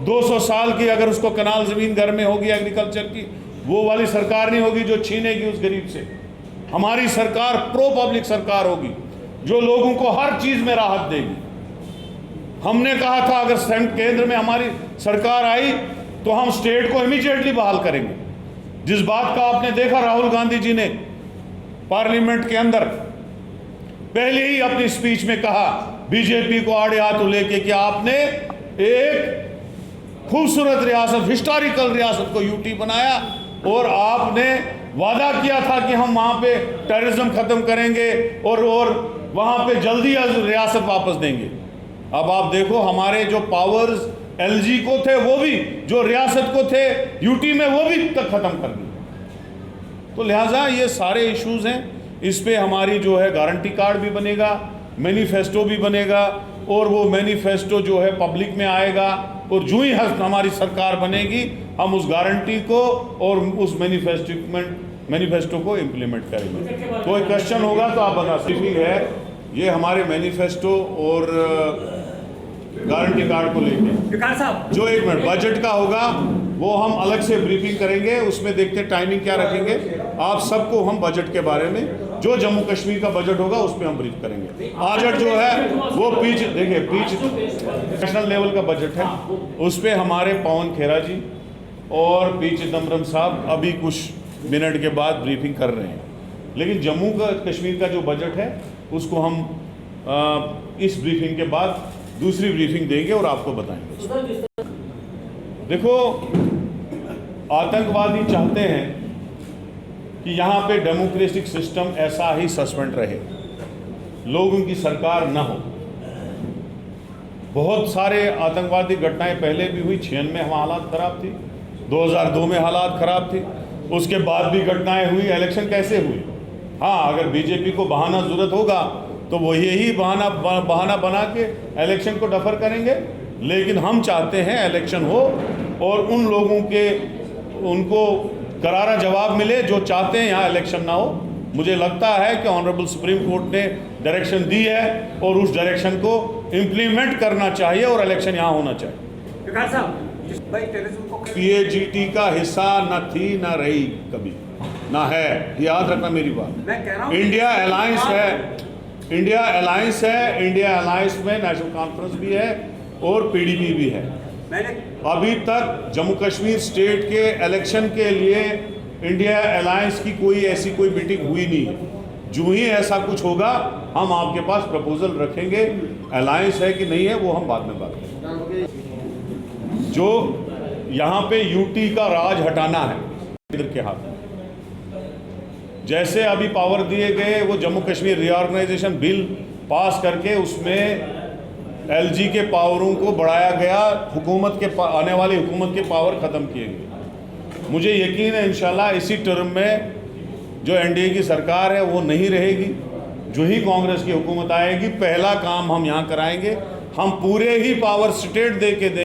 200 साल की अगर उसको कनाल ज़मीन घर में होगी एग्रीकल्चर की, वो वाली सरकार नहीं होगी जो छीनेगी उस गरीब से। हमारी सरकार प्रो पब्लिक सरकार होगी जो लोगों को हर चीज़ में राहत देगी। हमने कहा था अगर केंद्र में हमारी सरकार आई तो हम स्टेट को इमीडिएटली बहाल करेंगे। जिस बात का आपने देखा राहुल गांधी जी ने पार्लियामेंट के अंदर पहले ही अपनी स्पीच में कहा, बीजेपी को आड़े हाथ लेके कि आपने एक खूबसूरत रियासत, हिस्टोरिकल रियासत को यूटी बनाया और आपने वादा किया था कि हम वहां पे टेररिज्म खत्म करेंगे और वहां पे जल्दी रियासत वापस देंगे। अब आप देखो हमारे जो पावर्स एलजी को थे वो भी, जो रियासत को थे यूटी में, वो भी तक खत्म कर दिए। तो लिहाजा ये सारे इश्यूज हैं, इस पे हमारी जो है गारंटी कार्ड भी बनेगा, मैनिफेस्टो भी बनेगा और वो मैनिफेस्टो जो है पब्लिक में आएगा और जो ही हमारी सरकार बनेगी हम उस गारंटी को और उस मैनिफेस्टो को इम्प्लीमेंट करेंगे। कोई क्वेश्चन होगा तो आप बता सकते हैं। ये हमारे मैनिफेस्टो और गारंटी कार्ड को लेके जो 1 मिनट बजट का होगा वो हम अलग से ब्रीफिंग करेंगे, उसमें देखते टाइमिंग क्या रखेंगे। आप सबको हम बजट के बारे में जो जम्मू कश्मीर का बजट होगा उस पर हम ब्रीफ करेंगे। बजट जो है वो देखिए नेशनल लेवल का बजट है, उस पर हमारे पवन खेरा जी और पी चिदम्बरम साहब अभी कुछ मिनट के बाद ब्रीफिंग कर रहे हैं। लेकिन जम्मू कश्मीर का जो बजट है उसको हम इस ब्रीफिंग के बाद दूसरी ब्रीफिंग देंगे और आपको बताएंगे। देखो आतंकवादी चाहते हैं कि यहाँ पे डेमोक्रेटिक सिस्टम ऐसा ही सस्पेंड रहे, लोगों की सरकार न हो। बहुत सारे आतंकवादी घटनाएं पहले भी हुई, 96 में हालात खराब थी, 2002 में हालात खराब थी, उसके बाद भी घटनाएं हुई। इलेक्शन कैसे हुई? हाँ, अगर बीजेपी को बहाना जरूरत होगा तो वो यही बहाना बना के इलेक्शन को डफर करेंगे, लेकिन हम चाहते हैं इलेक्शन हो और उन लोगों के उनको करारा जवाब मिले जो चाहते हैं यहाँ इलेक्शन ना हो। मुझे लगता है कि ऑनरेबल सुप्रीम कोर्ट ने डायरेक्शन दी है और उस डायरेक्शन को इम्प्लीमेंट करना चाहिए और इलेक्शन यहाँ होना चाहिए। पीएजीटी का हिस्सा न थी, न रही कभी, ना है, याद रखना मेरी बात। इंडिया अलायंस है, इंडिया अलायंस में नेशनल कॉन्फ्रेंस भी है और पीडीपी भी है। अभी तक जम्मू कश्मीर स्टेट के इलेक्शन के लिए इंडिया अलायंस की कोई मीटिंग हुई नहीं है। जो ही ऐसा कुछ होगा हम आपके पास प्रपोजल रखेंगे। अलायंस है कि नहीं है वो हम बाद में बात करेंगे। जो यहाँ पे यूटी का राज हटाना है केंद्र के हाथ में, जैसे अभी पावर दिए गए, वो Jammu Kashmir reorganisation bill pass करके उसमें एलजी के पावरों को बढ़ाया गया, हुकूमत के आने वाली हुकूमत के पावर ख़त्म किए गए। मुझे यकीन है इंशाल्लाह इसी टर्म में जो एनडीए की सरकार है वो नहीं रहेगी। जो ही कांग्रेस की हुकूमत आएगी पहला काम हम यहाँ कराएंगे, हम पूरे ही पावर स्टेट दे के